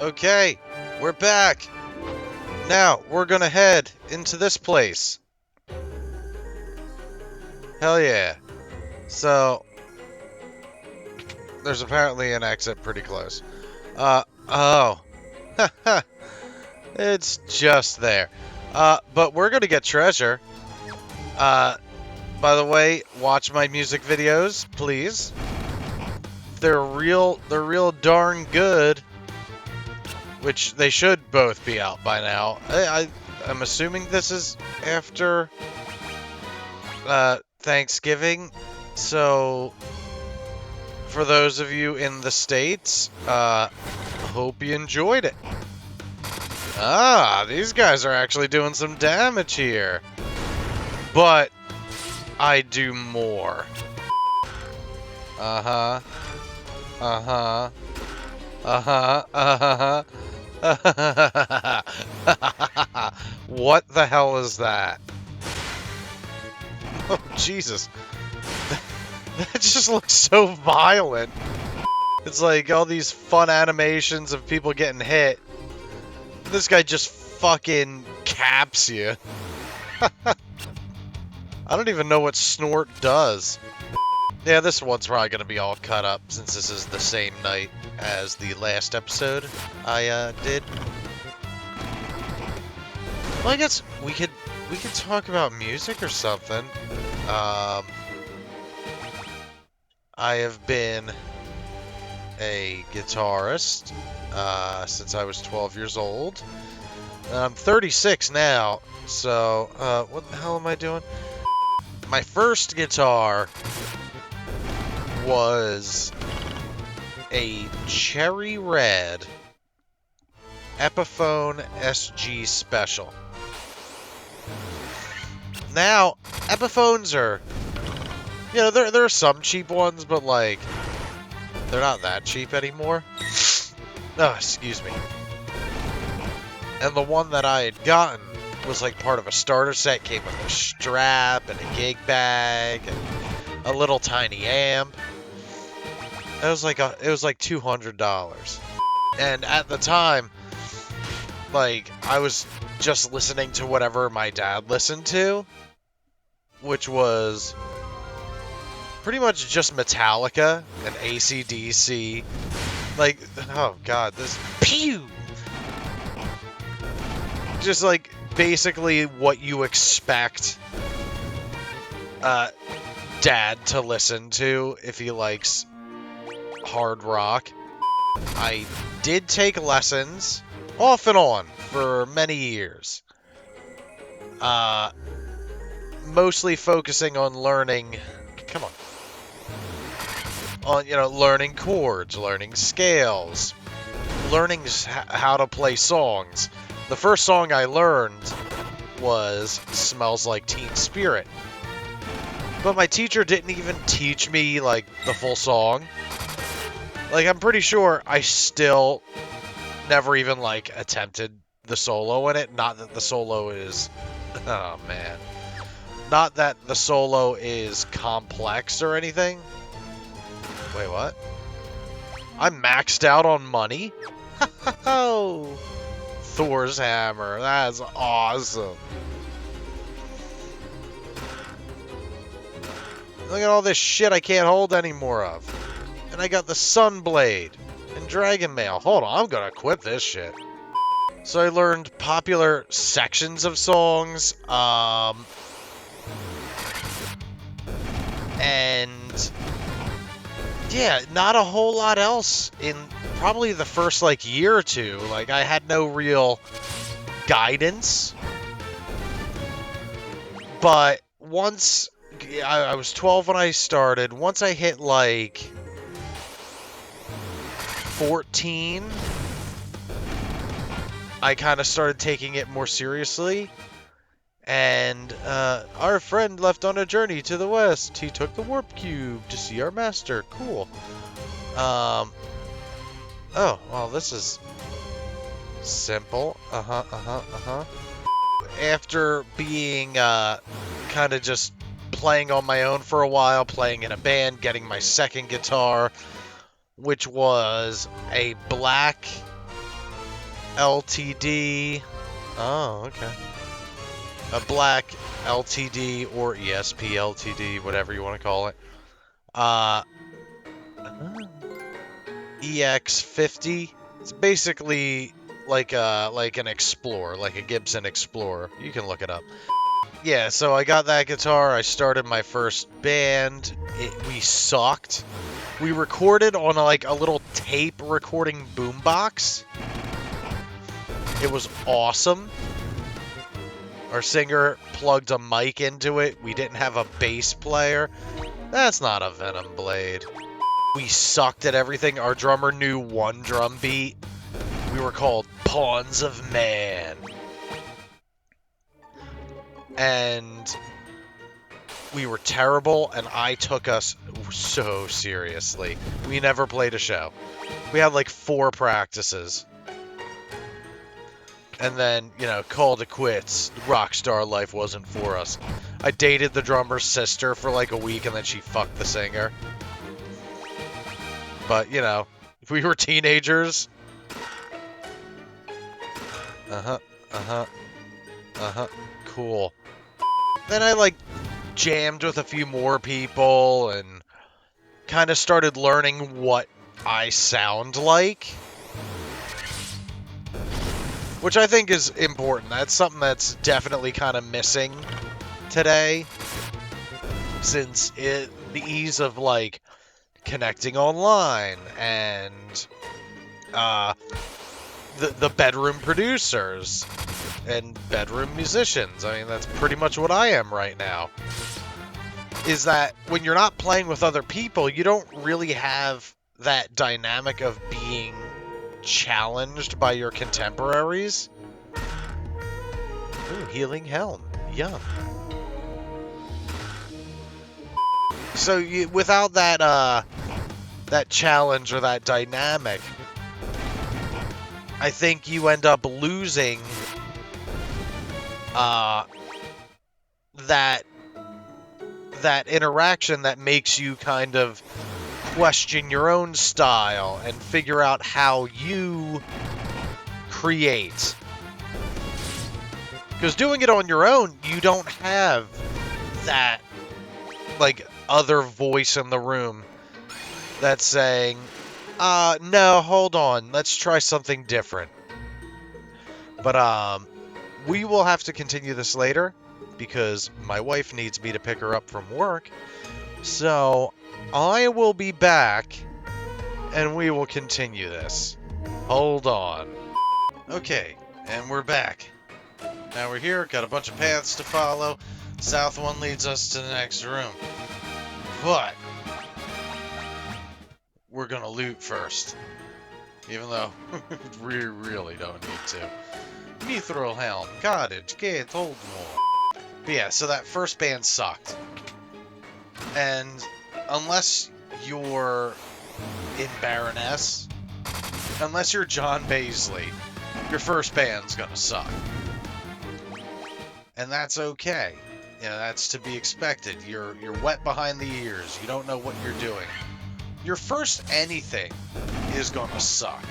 Okay, we're back. Now, we're gonna head into this place. Hell yeah. So, there's apparently an exit pretty close. Oh. It's just there. But we're gonna get treasure. By the way, watch my music videos, please. They're real darn good. Which they should both be out by now. I'm assuming this is after Thanksgiving. So, for those of you in the States, hope you enjoyed it. Ah, these guys are actually doing some damage here. But I do more. Uh-huh. Uh-huh. Uh-huh. Uh-huh. What the hell is that? Oh, Jesus. That just looks so violent. It's like all these fun animations of people getting hit. This guy just fucking caps you. I don't even know what snort does. Yeah, this one's probably going to be all cut up since this is the same night as the last episode I did. Well, I guess we could talk about music or something. I have been a guitarist since I was 12 years old. I'm 36 now, so what the hell am I doing? My first guitar was a cherry red Epiphone SG Special. Now, Epiphones are, you know, there are some cheap ones, but like, they're not that cheap anymore. Oh, excuse me. And the one that I had gotten was like part of a starter set, came with a strap and a gig bag and a little tiny amp. It was like $200. And at the time, like, I was just listening to whatever my dad listened to, which was pretty much just Metallica and AC/DC. Like, oh god, this pew! Just like basically what you expect dad to listen to if he likes hard rock. I did take lessons off and on for many years. Mostly focusing on learning, learning chords, learning scales, learning how to play songs. The first song I learned was Smells Like Teen Spirit. But my teacher didn't even teach me, like, the full song. Like, I'm pretty sure I still never even, like, attempted the solo in it. Not that the solo is... Oh, man. Not that the solo is complex or anything. Wait, what? I'm maxed out on money? Oh, Thor's hammer. That's awesome. Look at all this shit I can't hold any more of. And I got the Sunblade and Dragon Mail. Hold on, I'm gonna equip this shit. So I learned popular sections of songs, and yeah, not a whole lot else in probably the first, like, year or two. Like, I had no real guidance. But once I was 12 when I started, once I hit, like, 14, I kind of started taking it more seriously. And our friend left on a journey to the west. He took the warp cube to see our master. Cool. Oh, well, this is simple. After being kind of just playing on my own for a while, playing in a band, getting my second guitar, which was a black LTD. Oh, okay. A black LTD or ESP LTD, whatever you want to call it. EX50. It's basically like an Explorer, like a Gibson Explorer. You can look it up. Yeah, so I got that guitar. I started my first band. We sucked. We recorded on a little tape recording boombox. It was awesome. Our singer plugged a mic into it. We didn't have a bass player. That's not a Venom Blade. We sucked at everything. Our drummer knew one drum beat. We were called Pawns of Man. And we were terrible, and I took us so seriously. We never played a show. We had like 4 practices. And then, called it quits. Rockstar life wasn't for us. I dated the drummer's sister for like a week, and then she fucked the singer. But, we were teenagers. Cool. Then I, jammed with a few more people and kind of started learning what I sound like. Which I think is important. That's something that's definitely kind of missing today. Since the ease of, connecting online and the bedroom producers and bedroom musicians. I mean, that's pretty much what I am right now. Is that when you're not playing with other people, you don't really have that dynamic of being challenged by your contemporaries. Ooh, healing helm. Yum. So without that that challenge or that dynamic, I think you end up losing that interaction that makes you kind of question your own style and figure out how you create. Because doing it on your own, you don't have that other voice in the room that's saying, no, hold on, let's try something different. But we will have to continue this later because my wife needs me to pick her up from work. So I will be back and we will continue this. Hold on. Okay, and we're back. Now we're here, got a bunch of paths to follow. South one leads us to the next room. But we're gonna loot first. Even though we really don't need to. Mithril Helm, Cottage, Gate, Holdmore. But yeah, so that first band sucked. And unless you're in Baroness, unless you're John Baisley, your first band's gonna suck. And that's okay. That's to be expected. You're wet behind the ears. You don't know what you're doing. Your first anything is gonna suck.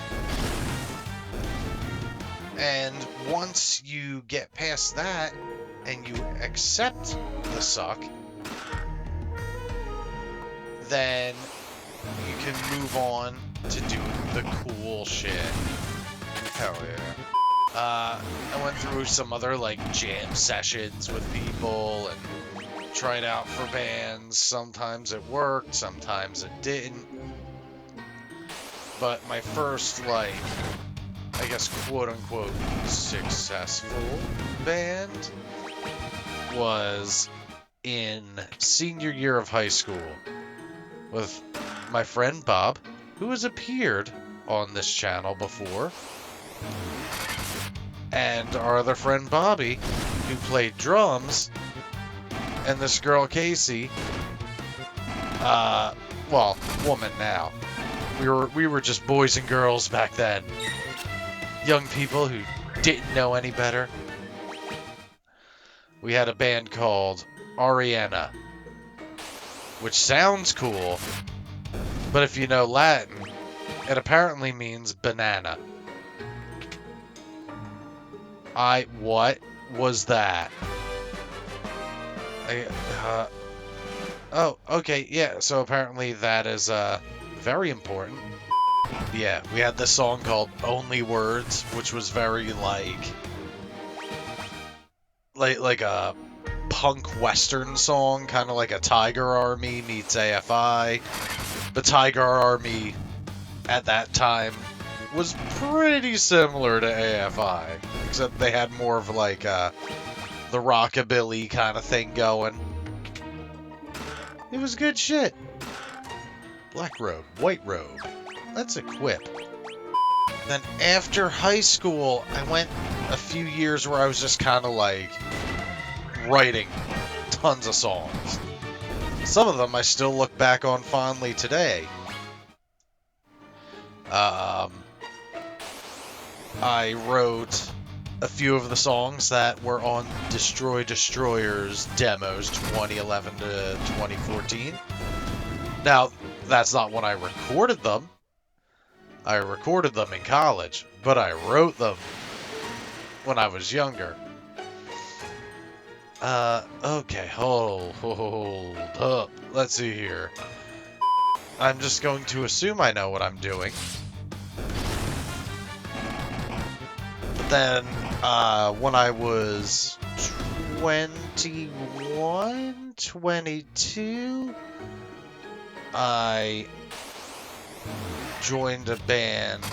And once you get past that, and you accept the suck, then you can move on to doing the cool shit. Hell yeah. I went through some other jam sessions with people and tried out for bands. Sometimes it worked, sometimes it didn't. But my first I guess quote-unquote successful band was in senior year of high school with my friend Bob, who has appeared on this channel before, and our other friend Bobby, who played drums, and this girl Casey, well, woman now. We were just boys and girls back then. Young people who didn't know any better. We had a band called Ariana, which sounds cool, but if you know Latin, it apparently means banana. What was that? Oh, okay, yeah, so apparently that is, very important. Yeah, we had this song called Only Words, which was very, like a punk western song, kind of like a Tiger Army meets AFI. The Tiger Army at that time was pretty similar to AFI, except they had more of like the rockabilly kind of thing going. It was good shit. Black robe, white robe. Let's equip. Then after high school, I went a few years where I was just kind of like writing tons of songs. Some of them I still look back on fondly today. I wrote a few of the songs that were on Destroy Destroyer's demos 2011 to 2014. Now, that's not when I recorded them. I recorded them in college, but I wrote them when I was younger. Okay, hold up. Let's see here. I'm just going to assume I know what I'm doing. But then, when I was 21, 22, I joined a band,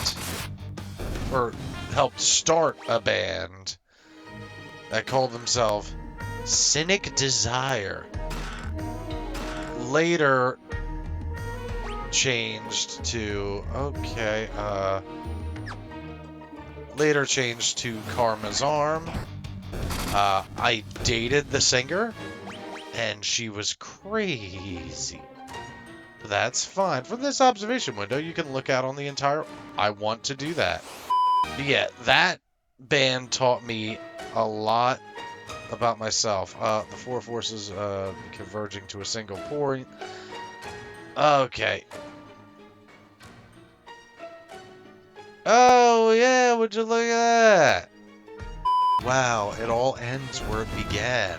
or helped start a band that called themselves Cynic Desire. Later changed to, later changed to Karma's Arm. I dated the singer, and she was crazy. That's fine. From this observation window, you can look out on the entire... I want to do that. But yeah, that band taught me a lot about myself. The four forces converging to a single point. Okay. Oh, yeah, would you look at that? Wow, it all ends where it began.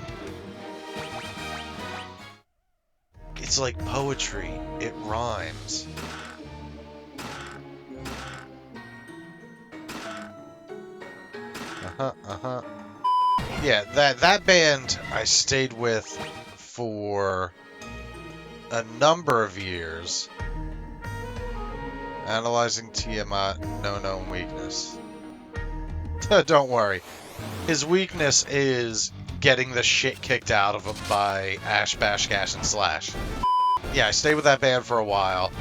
It's like poetry. It rhymes. Yeah, that band I stayed with for a number of years. Analyzing Tiamat, no known weakness. Don't worry. His weakness is getting the shit kicked out of him by Ash, Bash, Gash, and Slash. Yeah, I stayed with that band for a while.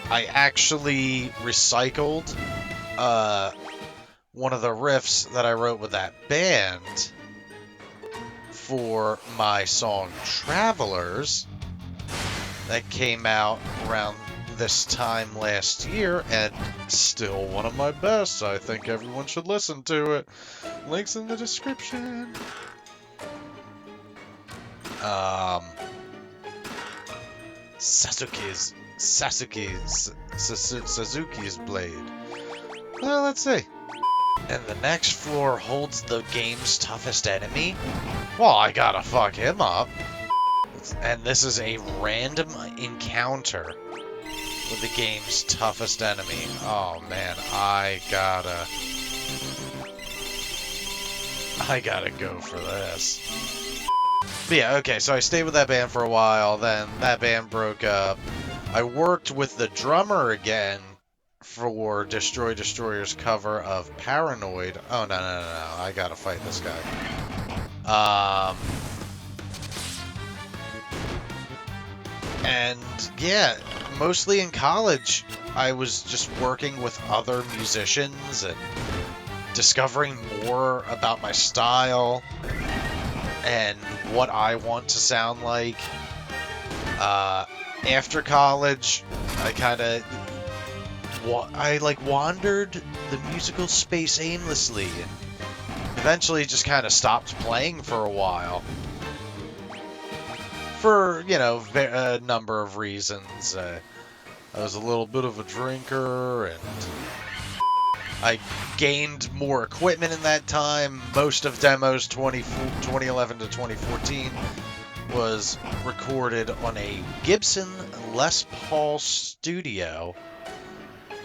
I actually recycled one of the riffs that I wrote with that band for my song Travelers that came out around this time last year, and still one of my best. I think everyone should listen to it. Links in the description. Suzuki's blade. Well, let's see. And the next floor holds the game's toughest enemy? Well, I gotta fuck him up. And this is a random encounter with the game's toughest enemy. Oh man, I gotta go for this. But yeah, okay, so I stayed with that band for a while, then that band broke up. I worked with the drummer again for Destroy Destroyer's cover of Paranoid. Oh, no, I gotta fight this guy. And yeah, mostly in college, I was just working with other musicians and discovering more about my style and what I want to sound like. After college, I wandered the musical space aimlessly and eventually just kind of stopped playing for a while. For, a number of reasons. I was a little bit of a drinker, and I gained more equipment in that time. Most of demos 2011 to 2014 was recorded on a Gibson Les Paul Studio.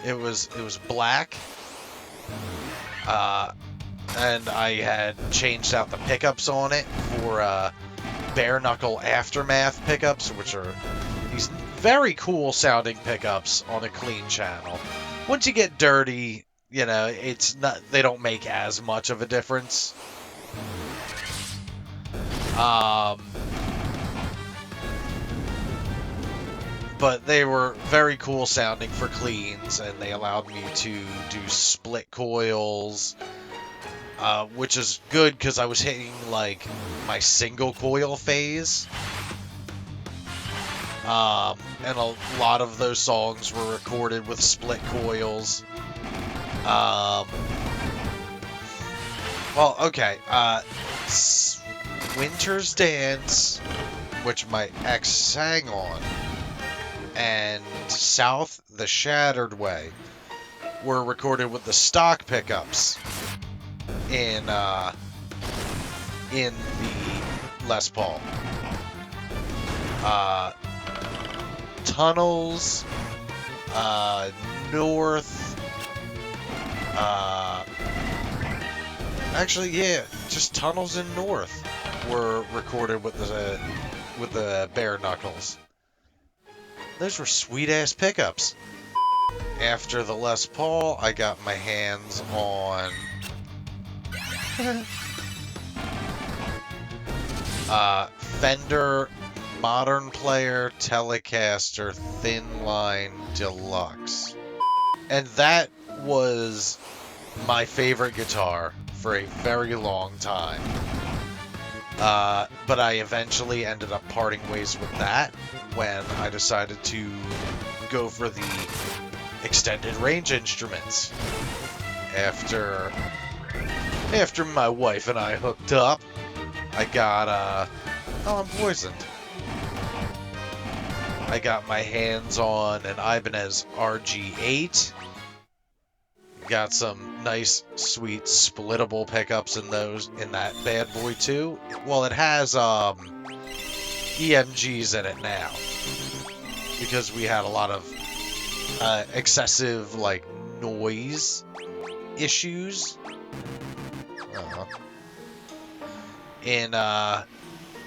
It was black, and I had changed out the pickups on it for bare knuckle aftermath pickups, which are these very cool sounding pickups on a clean channel. Once you get dirty, you know, it's not, they don't make as much of a difference. But they were very cool sounding for cleans, and they allowed me to do split coils, which is good because I was hitting like my single coil phase. And a lot of those songs were recorded with split coils. Well, okay. Winter's Dance, which my ex sang on, and South the Shattered Way were recorded with the stock pickups in the Les Paul. Tunnels, North, actually, yeah, just Tunnels and North were recorded with the bare knuckles. Those were sweet-ass pickups. After the Les Paul, I got my hands on Fender Modern Player Telecaster Thin Line Deluxe. And that was my favorite guitar for a very long time. But I eventually ended up parting ways with that when I decided to go for the extended range instruments. After my wife and I hooked up, I got, oh, I'm poisoned. I got my hands on an Ibanez RG8. Got some nice, sweet, splittable pickups in that bad boy too. Well, it has EMGs in it now because we had a lot of excessive like noise issues in that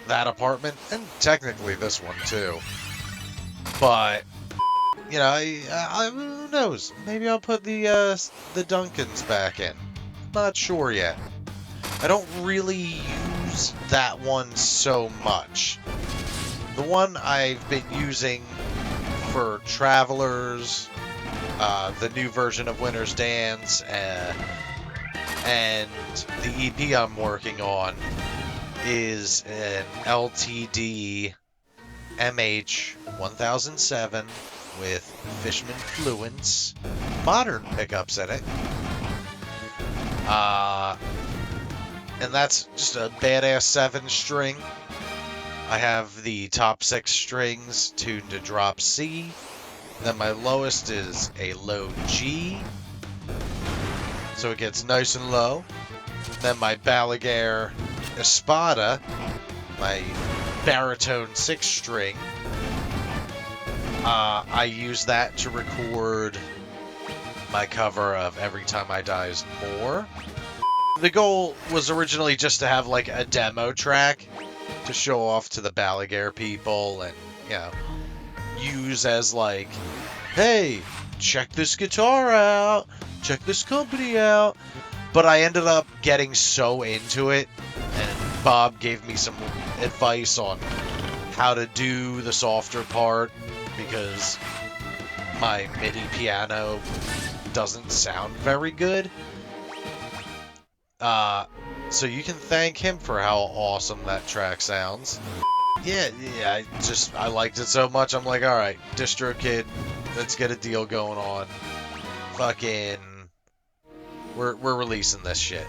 apartment, and technically this one too. But you know, who knows? Maybe I'll put the Duncans back in. Not sure yet. I don't really use that one so much. The one I've been using for Travelers, the new version of Winter's Dance, and the EP I'm working on is an LTD MH 1007 with Fishman Fluence, modern pickups in it. And that's just a badass 7-string. I have the top 6 strings tuned to drop C. Then my lowest is a low G, so it gets nice and low. Then my Balaguer Espada, my baritone 6-string, I use that to record my cover of Every Time I Die's More. The goal was originally just to have like a demo track to show off to the Balaguer people and, you know, use as like, hey, check this guitar out, check this company out. But I ended up getting so into it, and Bob gave me some advice on how to do the softer part because my MIDI piano doesn't sound very good. So you can thank him for how awesome that track sounds. Yeah, I liked it so much, I'm like, alright, DistroKid, let's get a deal going on. Fucking, we're releasing this shit.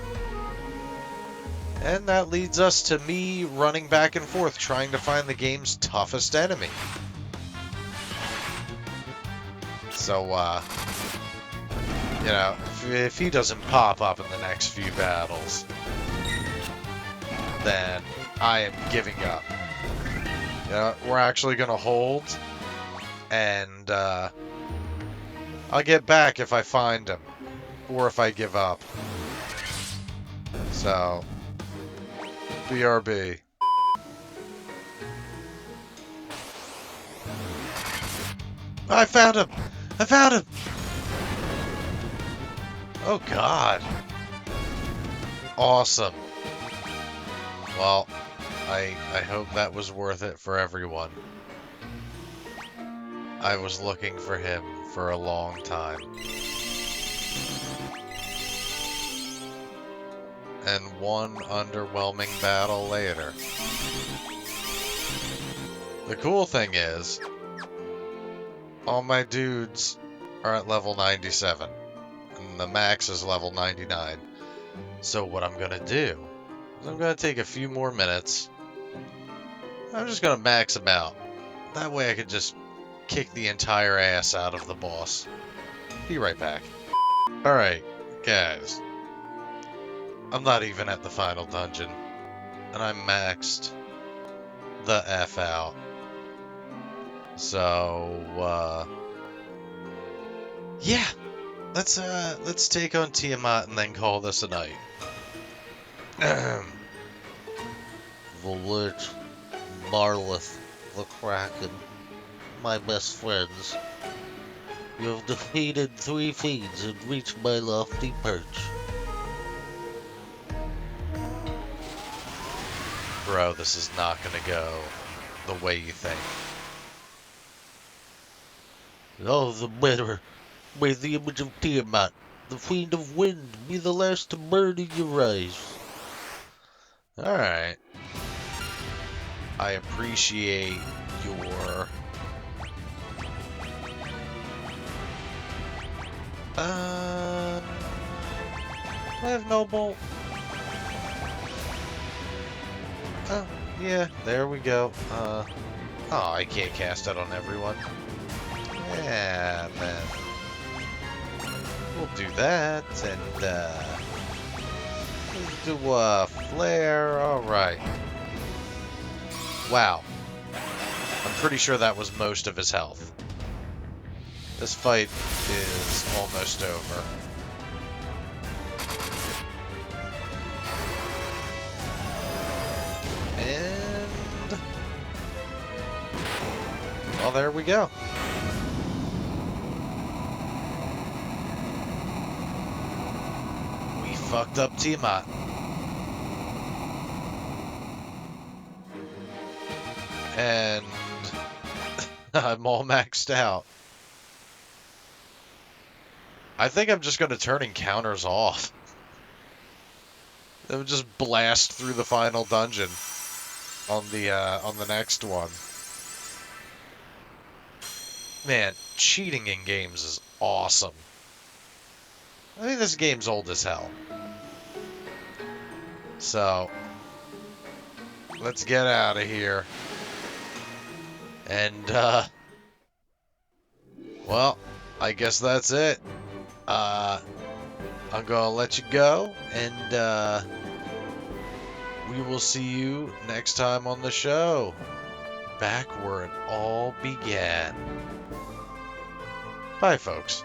And that leads us to me running back and forth trying to find the game's toughest enemy. So, You know, if he doesn't pop up in the next few battles, then I am giving up. You know, we're actually going to hold, and I'll get back if I find him, or if I give up. So, BRB. I found him! I found him! Oh god. Awesome. Well, I hope that was worth it for everyone. I was looking for him for a long time. And one underwhelming battle later. The cool thing is, all my dudes are at level 97. And the max is level 99. So what I'm gonna do is I'm gonna take a few more minutes. I'm just gonna max them out. That way I can just kick the entire ass out of the boss. Be right back. Alright, guys. I'm not even at the final dungeon. And I'm maxed the F out. So, yeah. Let's take on Tiamat and then call this a night. The Lich, Marlith, the Kraken, my best friends. You have defeated 3 fiends and reached my lofty perch. Bro, this is not gonna go the way you think. Oh, the better. May the image of Tiamat, the fiend of wind, be the last to burn in your eyes. Alright. I appreciate your... do I have no bolt? Oh, yeah, there we go. Oh, I can't cast it on everyone. Yeah, then... we'll do that, and, do a flare, alright. Wow. I'm pretty sure that was most of his health. This fight is almost over. And... well, there we go. We fucked up Tiamat. And I'm all maxed out. I think I'm just going to turn encounters off. It would just blast through the final dungeon on the next one. Man, cheating in games is awesome. I think this game's old as hell. So, let's get out of here. And, well, I guess that's it. I'm gonna let you go, and, we will see you next time on the show. Back where it all began. Bye, folks.